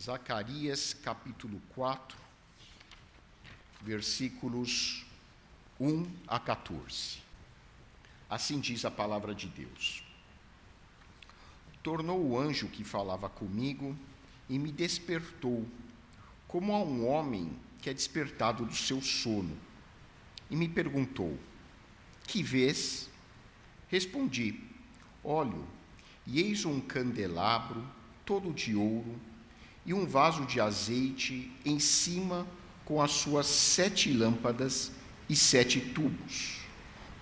Zacarias capítulo 4, versículos 1 a 14. Assim diz a palavra de Deus. Tornou o anjo que falava comigo e me despertou, como a um homem que é despertado do seu sono, e me perguntou: que vês? Respondi: olho, e eis um candelabro todo de ouro e um vaso de azeite em cima com as suas 7 lâmpadas e 7 tubos,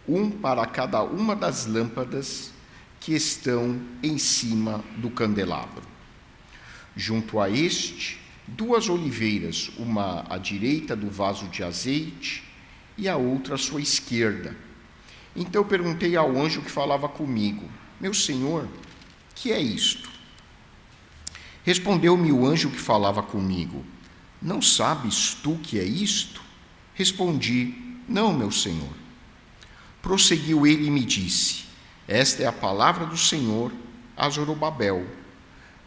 um para cada uma das lâmpadas que estão em cima do candelabro. Junto a este, 2 oliveiras, uma à direita do vaso de azeite e a outra à sua esquerda. Então perguntei ao anjo que falava comigo: meu senhor, que é isto? Respondeu-me o anjo que falava comigo: não sabes tu que é isto? Respondi: não, meu senhor. Prosseguiu ele e me disse: esta é a palavra do Senhor a Zorobabel,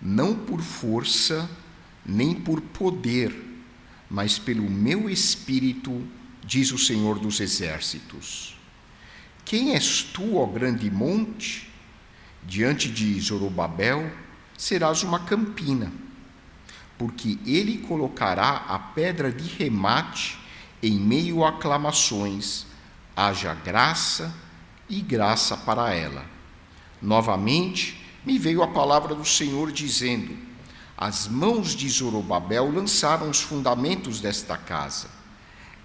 não por força nem por poder, mas pelo meu espírito, diz o Senhor dos exércitos. Quem és tu, ó grande monte? Diante de Zorobabel serás uma campina, porque ele colocará a pedra de remate em meio a aclamações, haja graça e graça para ela. Novamente me veio a palavra do Senhor dizendo: as mãos de Zorobabel lançaram os fundamentos desta casa,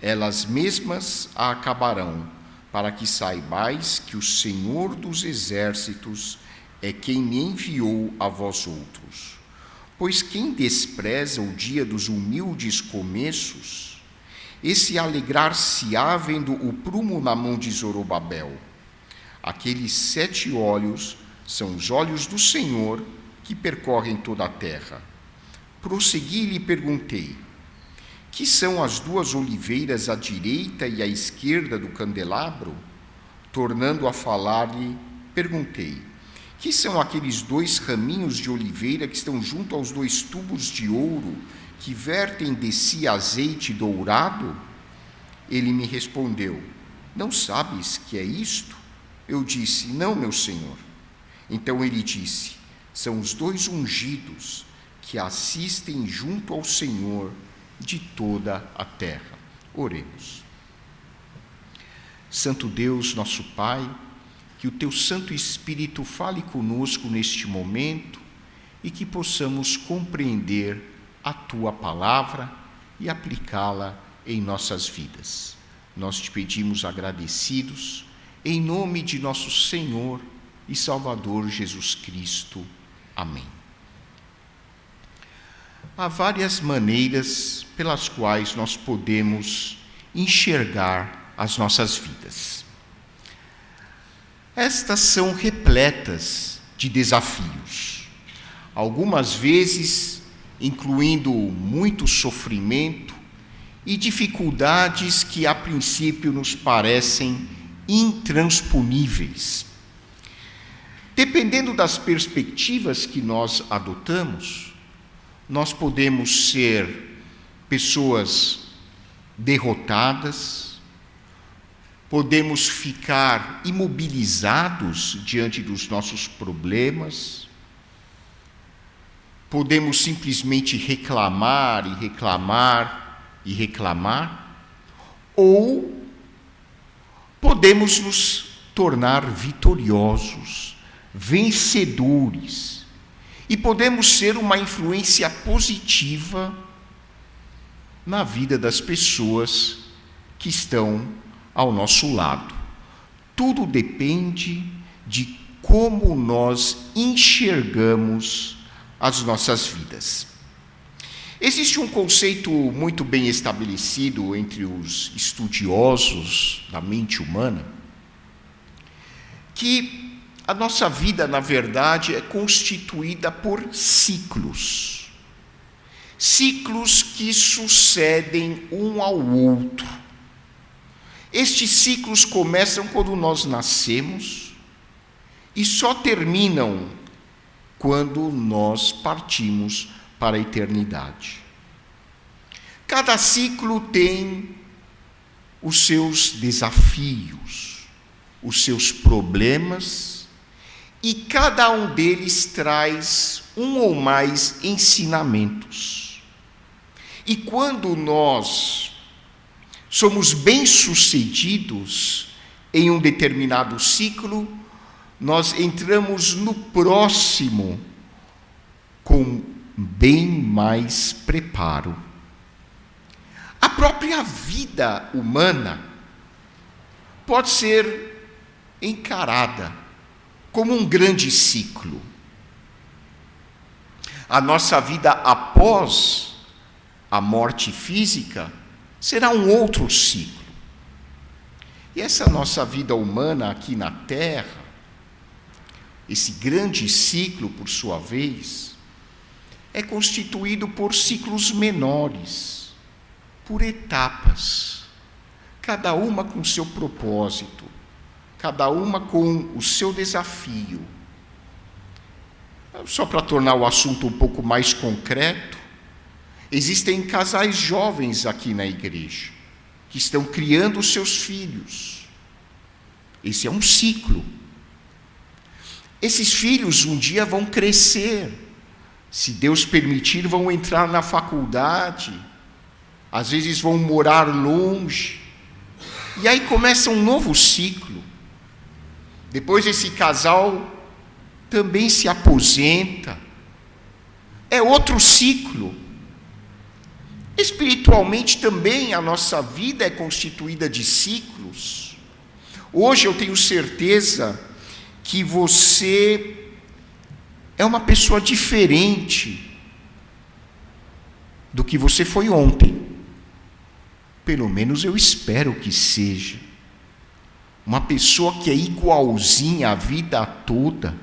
elas mesmas a acabarão, para que saibais que o Senhor dos exércitos é quem me enviou a vós outros. Pois quem despreza o dia dos humildes começos, esse alegrar-se-á vendo o prumo na mão de Zorobabel. Aqueles 7 olhos são os olhos do Senhor que percorrem toda a terra. Prossegui e lhe perguntei: que são as 2 oliveiras à direita e à esquerda do candelabro? Tornando a falar-lhe, perguntei: que são aqueles 2 raminhos de oliveira que estão junto aos 2 tubos de ouro que vertem de si azeite dourado? Ele me respondeu: não sabes que é isto? Eu disse: não, meu senhor. Então ele disse: são os 2 ungidos que assistem junto ao Senhor de toda a terra. Oremos. Santo Deus, nosso Pai, que o teu Santo Espírito fale conosco neste momento e que possamos compreender a tua palavra e aplicá-la em nossas vidas. Nós te pedimos agradecidos, em nome de nosso Senhor e Salvador Jesus Cristo. Amém. Há várias maneiras pelas quais nós podemos enxergar as nossas vidas. Estas são repletas de desafios, algumas vezes incluindo muito sofrimento e dificuldades que a princípio nos parecem intransponíveis. Dependendo das perspectivas que nós adotamos, nós podemos ser pessoas derrotadas, podemos ficar imobilizados diante dos nossos problemas, podemos simplesmente reclamar, ou podemos nos tornar vitoriosos, vencedores, e podemos ser uma influência positiva na vida das pessoas que estão ao nosso lado. Tudo depende de como nós enxergamos as nossas vidas. Existe um conceito muito bem estabelecido entre os estudiosos da mente humana, que a nossa vida, na verdade, é constituída por ciclos. Ciclos que sucedem um ao outro. Estes ciclos começam quando nós nascemos e só terminam quando nós partimos para a eternidade. Cada ciclo tem os seus desafios, os seus problemas, e cada um deles traz um ou mais ensinamentos. E quando nós somos bem-sucedidos em um determinado ciclo, nós entramos no próximo com bem mais preparo. A própria vida humana pode ser encarada como um grande ciclo. A nossa vida após a morte física será um outro ciclo. E essa nossa vida humana aqui na Terra, esse grande ciclo, por sua vez, é constituído por ciclos menores, por etapas, cada uma com seu propósito, cada uma com o seu desafio. Só para tornar o assunto um pouco mais concreto, existem casais jovens aqui na igreja, que estão criando os seus filhos. Esse é um ciclo. Esses filhos um dia vão crescer, se Deus permitir, vão entrar na faculdade, às vezes vão morar longe, e aí começa um novo ciclo. Depois esse casal também se aposenta, é outro ciclo. Espiritualmente também a nossa vida é constituída de ciclos. Hoje eu tenho certeza que você é uma pessoa diferente do que você foi ontem. Pelo menos eu espero que seja. Uma pessoa que é igualzinha a vida toda,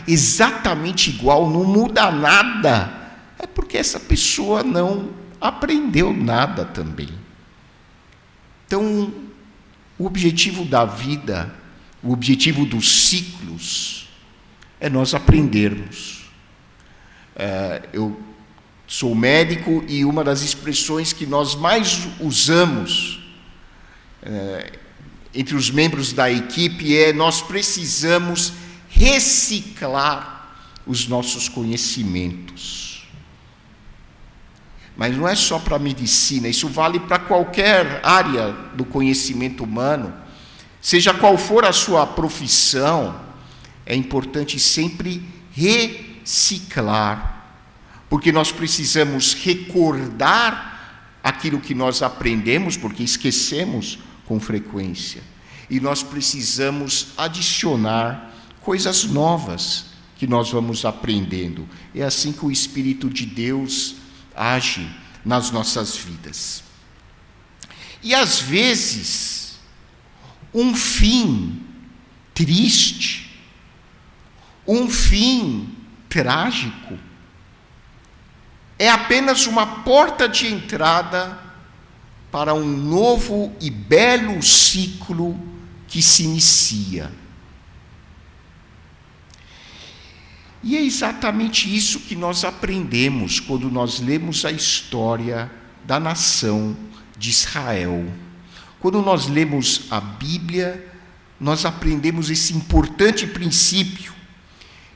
exatamente igual, não muda nada. É porque essa pessoa não aprendeu nada também. Então, o objetivo da vida, o objetivo dos ciclos, é nós aprendermos. Eu sou médico e uma das expressões que nós mais usamos entre os membros da equipe é: nós precisamos reciclar os nossos conhecimentos. Mas não é só para a medicina, isso vale para qualquer área do conhecimento humano. Seja qual for a sua profissão, é importante sempre reciclar, porque nós precisamos recordar aquilo que nós aprendemos, porque esquecemos com frequência, e nós precisamos adicionar coisas novas que nós vamos aprendendo. É assim que o Espírito de Deus age nas nossas vidas. E às vezes, um fim triste, um fim trágico, é apenas uma porta de entrada para um novo e belo ciclo que se inicia. E é exatamente isso que nós aprendemos quando nós lemos a história da nação de Israel. Quando nós lemos a Bíblia, nós aprendemos esse importante princípio,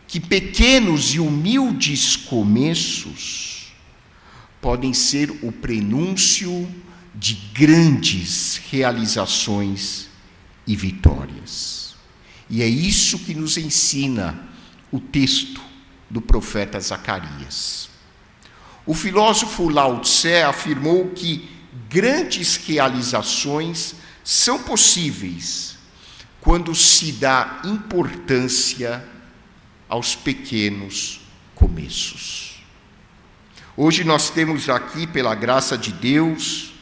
que pequenos e humildes começos podem ser o prenúncio de grandes realizações e vitórias. E é isso que nos ensina o texto do profeta Zacarias. O filósofo Lao Tse afirmou que grandes realizações são possíveis quando se dá importância aos pequenos começos. Hoje nós temos aqui, pela graça de Deus,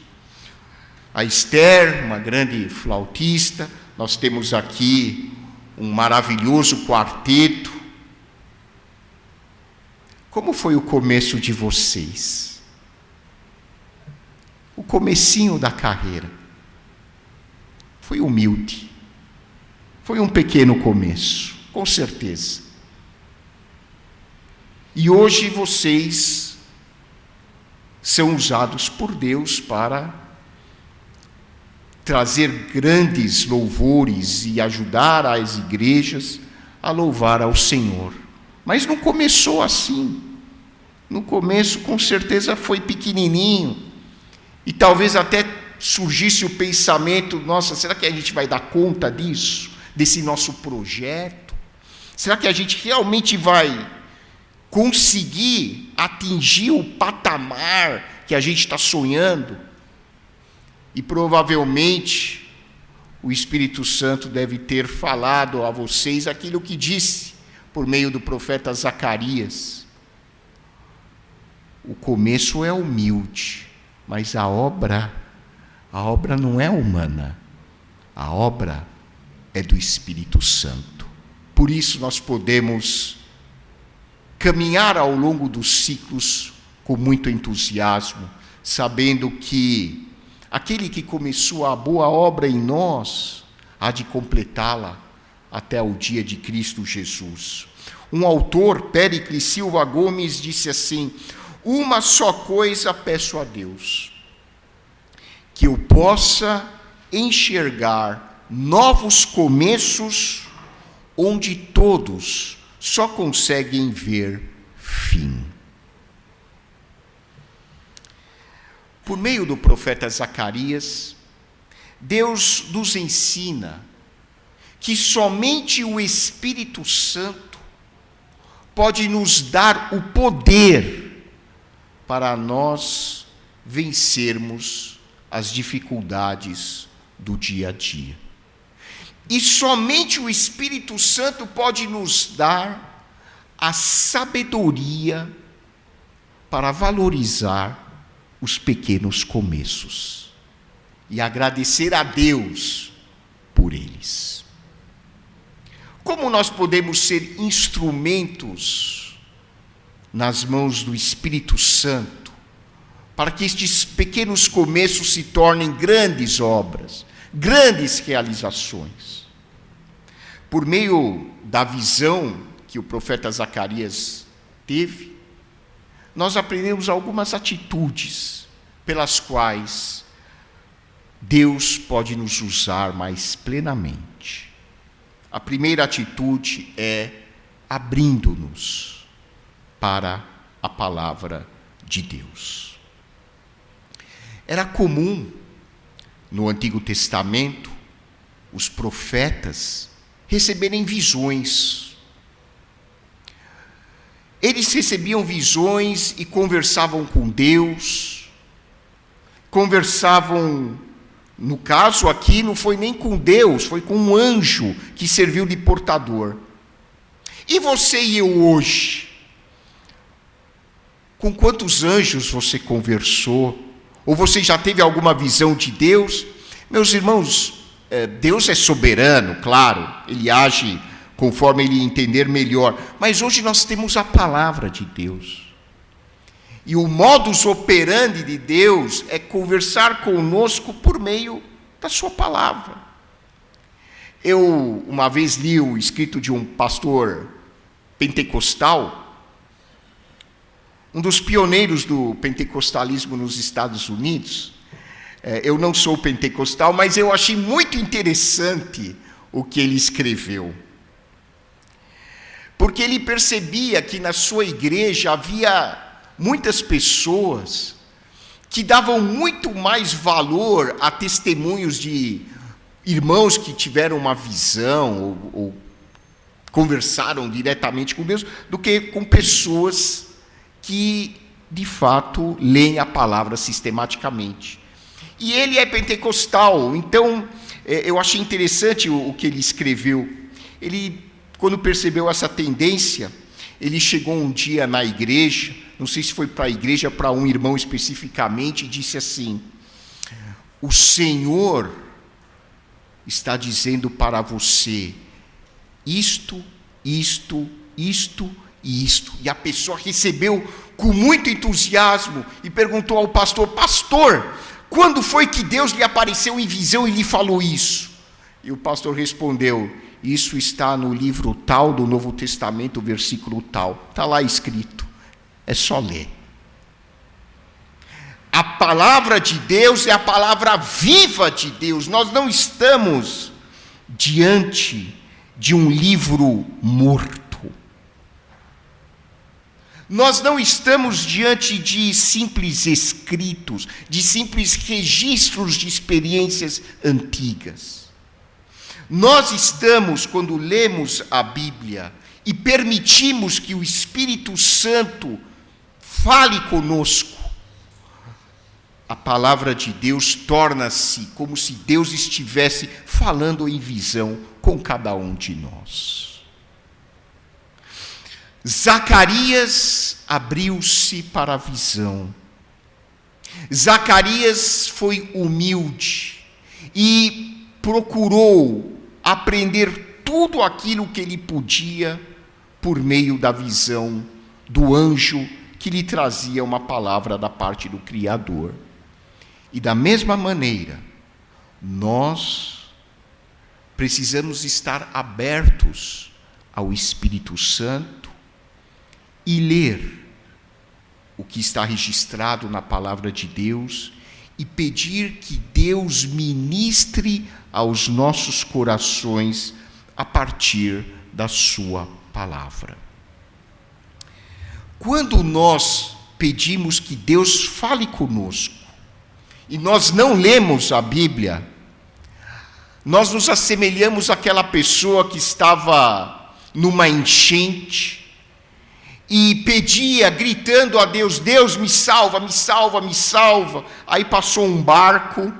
a Esther, uma grande flautista, nós temos aqui um maravilhoso quarteto. Como foi o começo de vocês? O comecinho da carreira. Foi humilde. Foi um pequeno começo, com certeza. E hoje vocês são usados por Deus para trazer grandes louvores e ajudar as igrejas a louvar ao Senhor. Mas não começou assim. No começo, com certeza, foi pequenininho. E talvez até surgisse o pensamento: nossa, será que a gente vai dar conta disso? Desse nosso projeto? Será que a gente realmente vai conseguir atingir o patamar que a gente está sonhando? E provavelmente o Espírito Santo deve ter falado a vocês aquilo que disse por meio do profeta Zacarias. O começo é humilde, mas a obra não é humana. A obra é do Espírito Santo. Por isso nós podemos caminhar ao longo dos ciclos com muito entusiasmo, sabendo que aquele que começou a boa obra em nós há de completá-la até o dia de Cristo Jesus. Um autor, Péricles Silva Gomes, disse assim: uma só coisa peço a Deus, que eu possa enxergar novos começos onde todos só conseguem ver fim. Por meio do profeta Zacarias, Deus nos ensina que somente o Espírito Santo pode nos dar o poder para nós vencermos as dificuldades do dia a dia. E somente o Espírito Santo pode nos dar a sabedoria para valorizar os pequenos começos e agradecer a Deus por eles. Como nós podemos ser instrumentos nas mãos do Espírito Santo para que estes pequenos começos se tornem grandes obras, grandes realizações? Por meio da visão que o profeta Zacarias teve, nós aprendemos algumas atitudes pelas quais Deus pode nos usar mais plenamente. A primeira atitude é abrindo-nos para a palavra de Deus. Era comum no Antigo Testamento os profetas receberem visões. Eles recebiam visões e conversavam com Deus, conversavam, no caso aqui, não foi nem com Deus, foi com um anjo que serviu de portador. E você e eu hoje? Com quantos anjos você conversou? Ou você já teve alguma visão de Deus? Meus irmãos, Deus é soberano, claro, Ele age conforme Ele entender melhor. Mas hoje nós temos a palavra de Deus. E o modus operandi de Deus é conversar conosco por meio da sua palavra. Eu, uma vez, li o escrito de um pastor pentecostal, um dos pioneiros do pentecostalismo nos Estados Unidos. Eu não sou pentecostal, mas eu achei muito interessante o que ele escreveu. Porque ele percebia que na sua igreja havia muitas pessoas que davam muito mais valor a testemunhos de irmãos que tiveram uma visão ou conversaram diretamente com Deus, do que com pessoas que, de fato, leem a palavra sistematicamente. E ele é pentecostal, então eu achei interessante o que ele escreveu. Ele, quando percebeu essa tendência, ele chegou um dia na igreja, não sei se foi para a igreja, para um irmão especificamente, e disse assim: o Senhor está dizendo para você isto, isto, isto e isto. E a pessoa recebeu com muito entusiasmo e perguntou ao pastor: pastor, quando foi que Deus lhe apareceu em visão e lhe falou isso? E o pastor respondeu: isso está no livro tal do Novo Testamento, versículo tal. Está lá escrito. é só ler. A palavra de Deus é a palavra viva de Deus. Nós não estamos diante de um livro morto. Nós não estamos diante de simples escritos, de simples registros de experiências antigas. Nós estamos, quando lemos a Bíblia e permitimos que o Espírito Santo fale conosco, a palavra de Deus torna-se como se Deus estivesse falando em visão com cada um de nós. Zacarias abriu-se para a visão. Zacarias foi humilde e procurou aprender tudo aquilo que ele podia por meio da visão do anjo que lhe trazia uma palavra da parte do Criador. E da mesma maneira, nós precisamos estar abertos ao Espírito Santo e ler o que está registrado na palavra de Deus e pedir que Deus ministre aos nossos corações a partir da sua palavra. Quando nós pedimos que Deus fale conosco e nós não lemos a Bíblia, nós nos assemelhamos àquela pessoa que estava numa enchente e pedia, gritando a Deus: Deus, me salva, me salva, me salva. Aí passou um barco,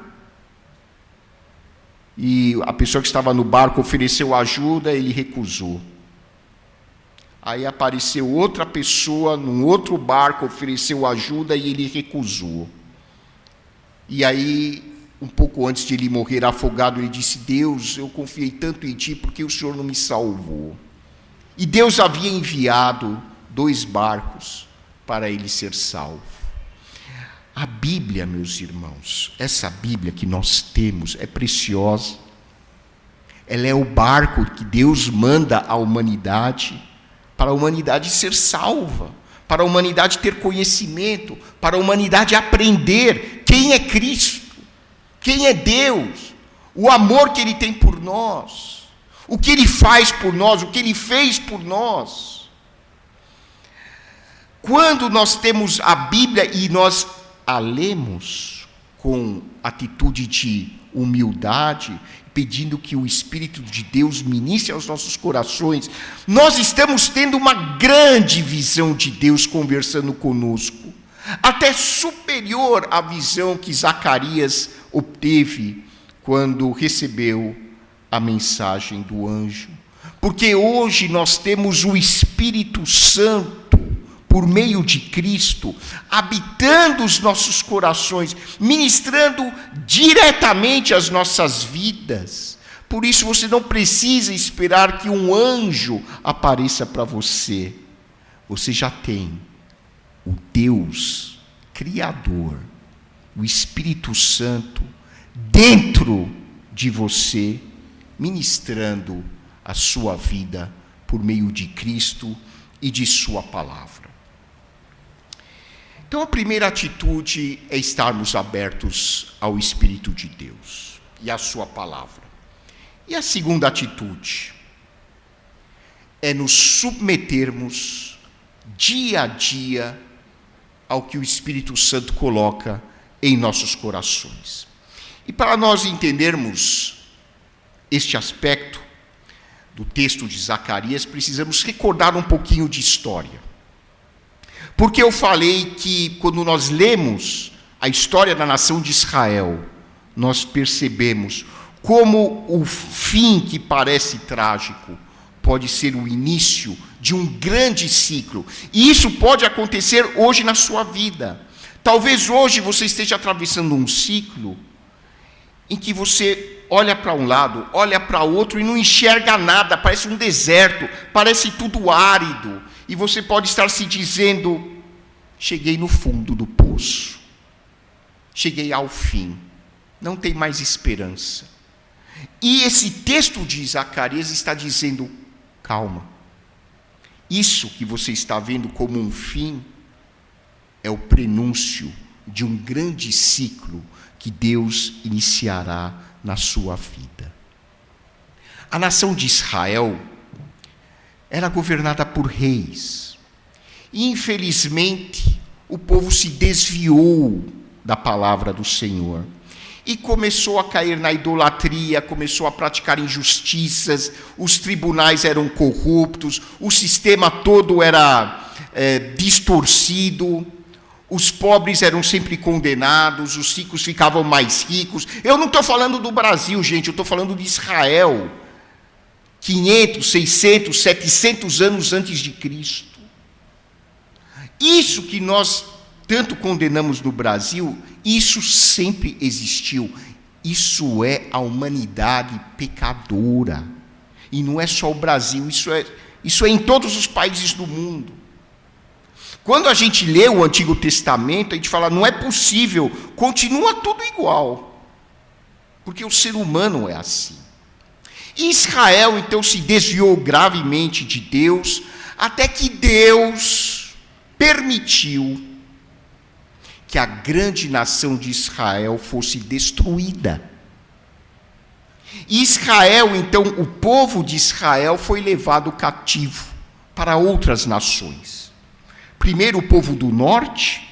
e a pessoa que estava no barco ofereceu ajuda, ele recusou. Aí apareceu outra pessoa num outro barco, ofereceu ajuda e ele recusou. E aí, um pouco antes de ele morrer afogado, ele disse: Deus, eu confiei tanto em Ti, porque o Senhor não me salvou? E Deus havia enviado 2 barcos para ele ser salvo. A Bíblia, meus irmãos, essa Bíblia que nós temos é preciosa. Ela é o barco que Deus manda à humanidade, para a humanidade ser salva, para a humanidade ter conhecimento, para a humanidade aprender quem é Cristo, quem é Deus, o amor que Ele tem por nós, o que Ele faz por nós, o que Ele fez por nós. Quando nós temos a Bíblia e nós a lemos com atitude de humildade, pedindo que o Espírito de Deus ministre aos nossos corações, nós estamos tendo uma grande visão de Deus conversando conosco, até superior à visão que Zacarias obteve quando recebeu a mensagem do anjo. Porque hoje nós temos o Espírito Santo, por meio de Cristo, habitando os nossos corações, ministrando diretamente as nossas vidas. Por isso você não precisa esperar que um anjo apareça para você. Você já tem o Deus Criador, o Espírito Santo, dentro de você, ministrando a sua vida por meio de Cristo e de sua palavra. Então, a primeira atitude é estarmos abertos ao Espírito de Deus e à sua palavra. E a segunda atitude é nos submetermos dia a dia ao que o Espírito Santo coloca em nossos corações. E para nós entendermos este aspecto do texto de Zacarias, precisamos recordar um pouquinho de história. Porque eu falei que quando nós lemos a história da nação de Israel, nós percebemos como o fim que parece trágico pode ser o início de um grande ciclo. E isso pode acontecer hoje na sua vida. Talvez hoje você esteja atravessando um ciclo em que você olha para um lado, olha para outro e não enxerga nada, parece um deserto, parece tudo árido. E você pode estar se dizendo: cheguei no fundo do poço, cheguei ao fim, não tem mais esperança. E esse texto de Zacarias está dizendo: calma, isso que você está vendo como um fim é o prenúncio de um grande ciclo que Deus iniciará na sua vida. A nação de Israel era governada por reis. E, infelizmente, o povo se desviou da palavra do Senhor e começou a cair na idolatria, começou a praticar injustiças, os tribunais eram corruptos, o sistema todo era distorcido, os pobres eram sempre condenados, os ricos ficavam mais ricos. Eu não estou falando do Brasil, gente, eu estou falando de Israel, 500, 600, 700 anos antes de Cristo. Isso que nós tanto condenamos no Brasil, isso sempre existiu. Isso é a humanidade pecadora. E não é só o Brasil, isso é em todos os países do mundo. Quando a gente lê o Antigo Testamento, a gente fala, não é possível, continua tudo igual. Porque o ser humano é assim. E Israel, então, se desviou gravemente de Deus, até que Deus permitiu que a grande nação de Israel fosse destruída. E Israel, então, o povo de Israel foi levado cativo para outras nações. Primeiro o povo do norte,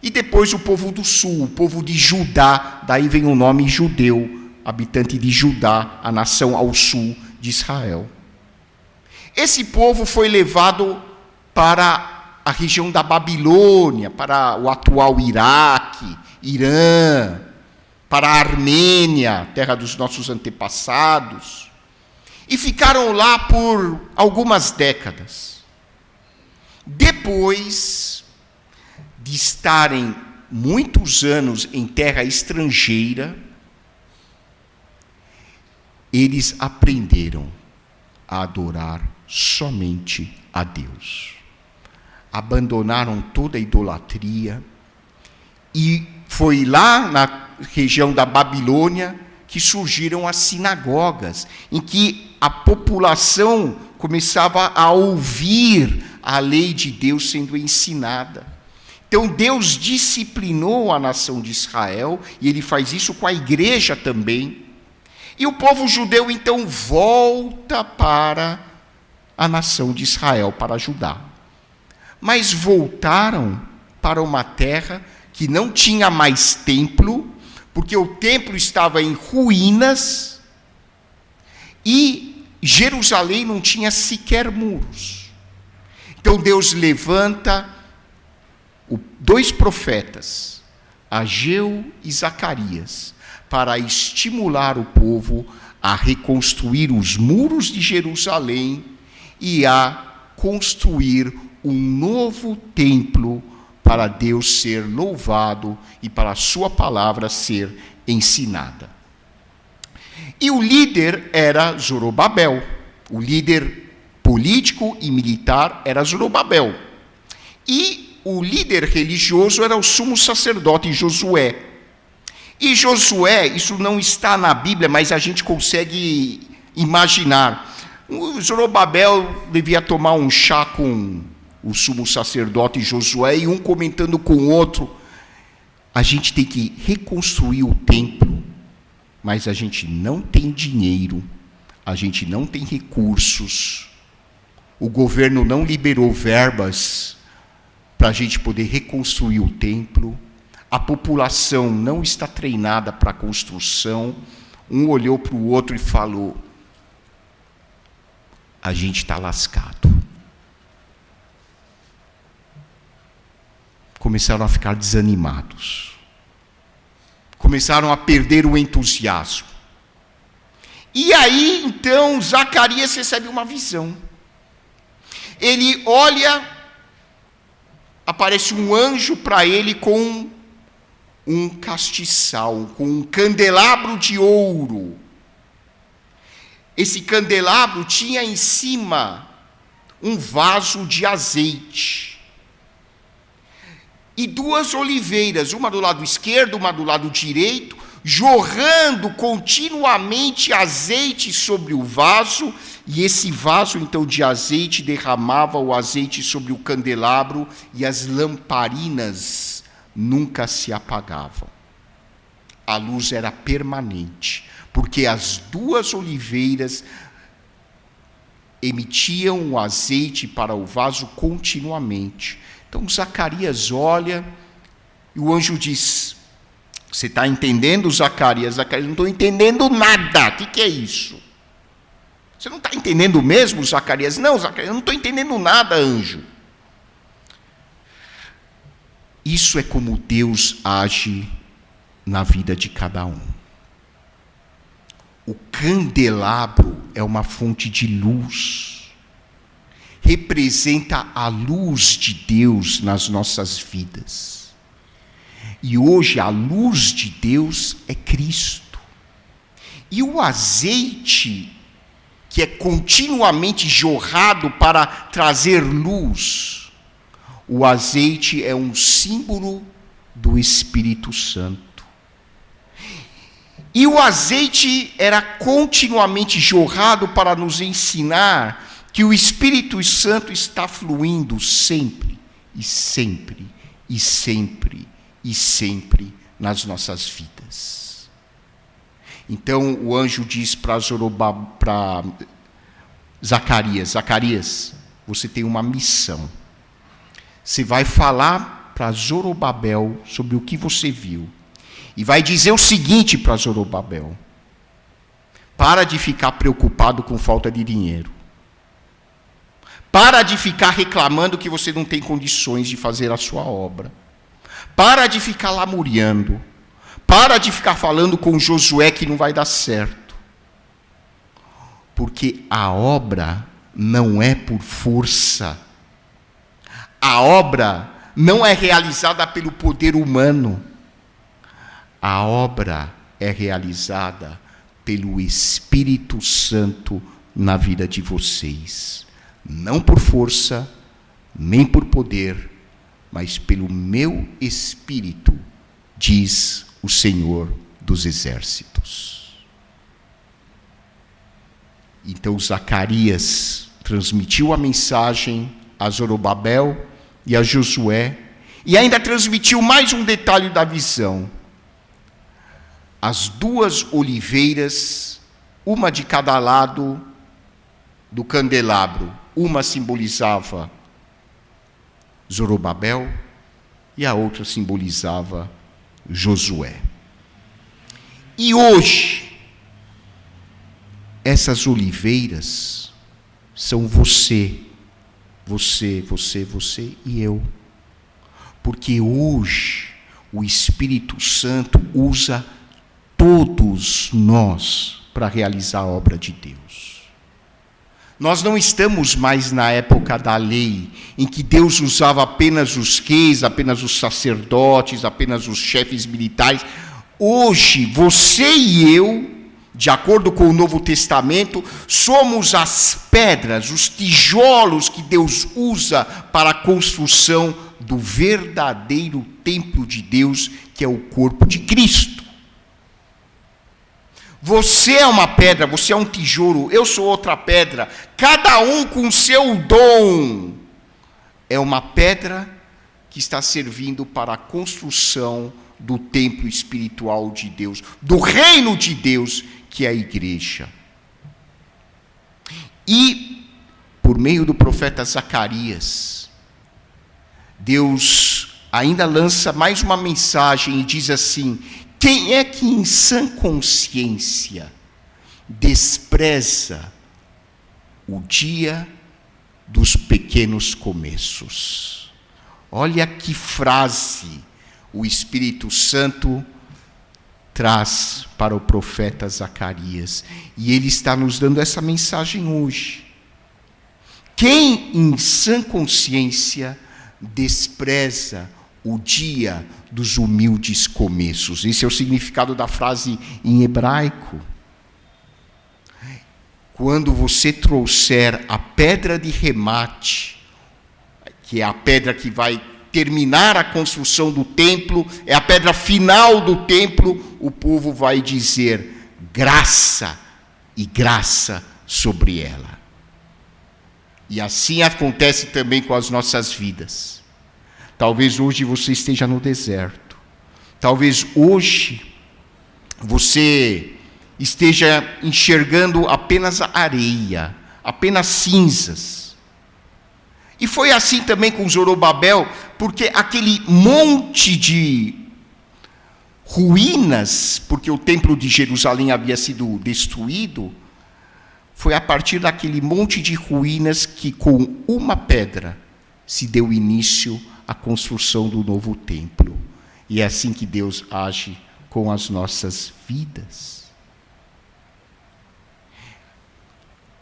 e depois o povo do sul, o povo de Judá, daí vem o nome judeu, habitante de Judá, a nação ao sul de Israel. Esse povo foi levado para a região da Babilônia, para o atual Iraque, Irã, para a Armênia, terra dos nossos antepassados, e ficaram lá por algumas décadas. Depois de estarem muitos anos em terra estrangeira, eles aprenderam a adorar somente a Deus. Abandonaram toda a idolatria, e foi lá na região da Babilônia que surgiram as sinagogas, em que a população começava a ouvir a lei de Deus sendo ensinada. Então Deus disciplinou a nação de Israel, e Ele faz isso com a igreja também. E o povo judeu então volta para a nação de Israel, para Judá. Mas voltaram para uma terra que não tinha mais templo, porque o templo estava em ruínas, e Jerusalém não tinha sequer muros. Então Deus levanta dois profetas, Ageu e Zacarias, para estimular o povo a reconstruir os muros de Jerusalém e a construir um novo templo para Deus ser louvado e para a sua palavra ser ensinada. E o líder era Zorobabel, o líder político e militar era Zorobabel. E o líder religioso era o sumo sacerdote Josué. E Josué, isso não está na Bíblia, mas a gente consegue imaginar. O Zorobabel devia tomar um chá com o sumo sacerdote Josué, e um comentando com o outro, a gente tem que reconstruir o templo, mas a gente não tem dinheiro, a gente não tem recursos, o governo não liberou verbas para a gente poder reconstruir o templo, a população não está treinada para a construção. Um olhou para o outro e falou, a gente está lascado. Começaram a ficar desanimados. Começaram a perder o entusiasmo. E aí, então, Zacarias recebe uma visão. Ele olha, aparece um anjo para ele com um castiçal, com um candelabro de ouro. Esse candelabro tinha em cima um vaso de azeite. E duas oliveiras, uma do lado esquerdo, uma do lado direito, jorrando continuamente azeite sobre o vaso, e esse vaso então de azeite derramava o azeite sobre o candelabro, e as lamparinas nunca se apagavam. A luz era permanente, porque as duas oliveiras emitiam o azeite para o vaso continuamente. Então Zacarias olha e o anjo diz: você está entendendo, Zacarias? Zacarias: não estou entendendo nada. O que é isso? Você não está entendendo mesmo, Zacarias? Não, Zacarias, eu não estou entendendo nada, anjo. Isso é como Deus age na vida de cada um. O candelabro é uma fonte de luz, representa a luz de Deus nas nossas vidas. E hoje a luz de Deus é Cristo. E o azeite, que é continuamente jorrado para trazer luz, o azeite é um símbolo do Espírito Santo. E o azeite era continuamente jorrado para nos ensinar que o Espírito Santo está fluindo sempre, e sempre, e sempre, e sempre nas nossas vidas. Então o anjo diz para Zacarias: Zacarias, você tem uma missão. Você vai falar para Zorobabel sobre o que você viu. E vai dizer o seguinte para Zorobabel: para de ficar preocupado com falta de dinheiro. Para de ficar reclamando que você não tem condições de fazer a sua obra. Para de ficar lamuriando. Para de ficar falando com Josué que não vai dar certo. Porque a obra não é por força. A obra não é realizada pelo poder humano. A obra é realizada pelo Espírito Santo na vida de vocês. Não por força, nem por poder, mas pelo meu Espírito, diz o Senhor dos Exércitos. Então Zacarias transmitiu a mensagem a Zorobabel e a Josué, e ainda transmitiu mais um detalhe da visão. As duas oliveiras, uma de cada lado do candelabro, uma simbolizava Zorobabel e a outra simbolizava Josué. E hoje, essas oliveiras são você e eu. Porque hoje o Espírito Santo usa todos nós para realizar a obra de Deus. Nós não estamos mais na época da lei, em que Deus usava apenas os reis, apenas os sacerdotes, apenas os chefes militares. Hoje, você e eu, de acordo com o Novo Testamento, somos as pedras, os tijolos que Deus usa para a construção do verdadeiro templo de Deus, que é o corpo de Cristo. Você é uma pedra, você é um tijolo, eu sou outra pedra, cada um com o seu dom. É uma pedra que está servindo para a construção do templo espiritual de Deus, do reino de Deus, que é a igreja. E, por meio do profeta Zacarias, Deus ainda lança mais uma mensagem e diz assim: quem é que em sã consciência despreza o dia dos pequenos começos? Olha que frase o Espírito Santo traz para o profeta Zacarias. E ele está nos dando essa mensagem hoje. Quem em sã consciência despreza o dia dos humildes começos? Esse é o significado da frase em hebraico. Quando você trouxer a pedra de remate, que é a pedra que vai terminar a construção do templo, é a pedra final do templo, o povo vai dizer graça e graça sobre ela. E assim acontece também com as nossas vidas. Talvez hoje você esteja no deserto. Talvez hoje você esteja enxergando apenas a areia, apenas cinzas. E foi assim também com Zorobabel, porque aquele monte de ruínas, porque o templo de Jerusalém havia sido destruído, foi a partir daquele monte de ruínas que com uma pedra se deu início à construção do novo templo. E é assim que Deus age com as nossas vidas.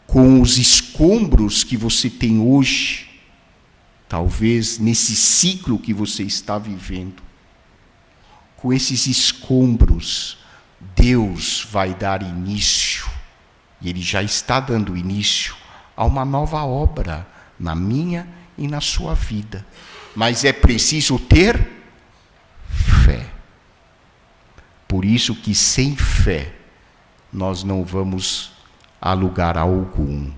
Com os escombros que você tem hoje, talvez nesse ciclo que você está vivendo, com esses escombros, Deus vai dar início, e Ele já está dando início a uma nova obra na minha e na sua vida. Mas é preciso ter fé. Por isso que sem fé nós não vamos a lugar algum.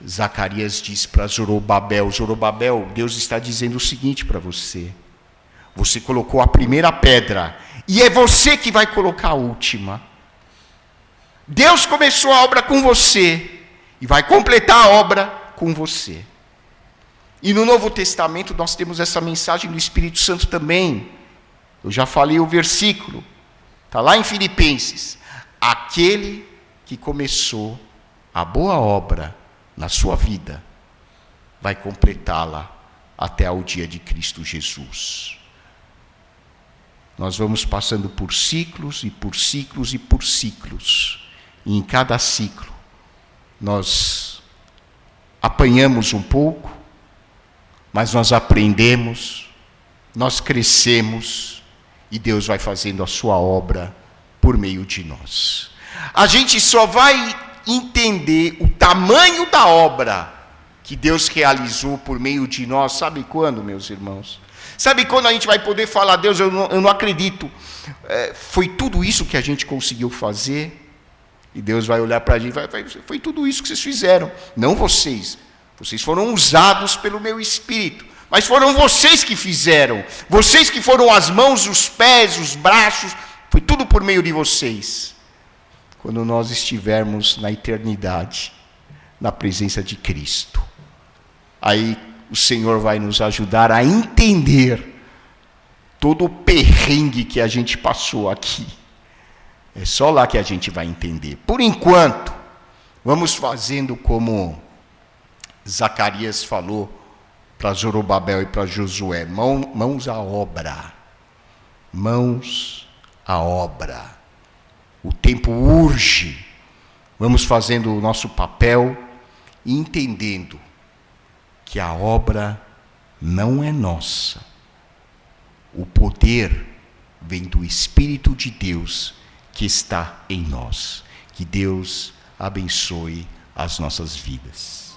Zacarias diz para Zorobabel: Zorobabel, Deus está dizendo o seguinte para você: você colocou a primeira pedra, e é você que vai colocar a última. Deus começou a obra com você, e vai completar a obra com você. E no Novo Testamento nós temos essa mensagem do Espírito Santo também. Eu já falei o versículo, está lá em Filipenses: aquele que começou a boa obra na sua vida, vai completá-la até ao dia de Cristo Jesus. Nós vamos passando por ciclos e por ciclos e por ciclos. E em cada ciclo, nós apanhamos um pouco, mas nós aprendemos, nós crescemos, e Deus vai fazendo a sua obra por meio de nós. A gente só vai entender o tamanho da obra que Deus realizou por meio de nós, sabe quando, meus irmãos? Sabe quando a gente vai poder falar: Deus, eu não acredito, foi tudo isso que a gente conseguiu fazer? E Deus vai olhar para a gente e vai: foi tudo isso que vocês fizeram. Não vocês foram usados pelo meu Espírito, mas foram vocês que fizeram, vocês que foram as mãos, os pés, os braços, foi tudo por meio de vocês. Quando nós estivermos na eternidade, na presença de Cristo, aí o Senhor vai nos ajudar a entender todo o perrengue que a gente passou aqui. É só lá que a gente vai entender. Por enquanto, vamos fazendo como Zacarias falou para Zorobabel e para Josué: mãos à obra. Mãos à obra. O tempo urge. Vamos fazendo o nosso papel e entendendo que a obra não é nossa. O poder vem do Espírito de Deus que está em nós. Que Deus abençoe as nossas vidas.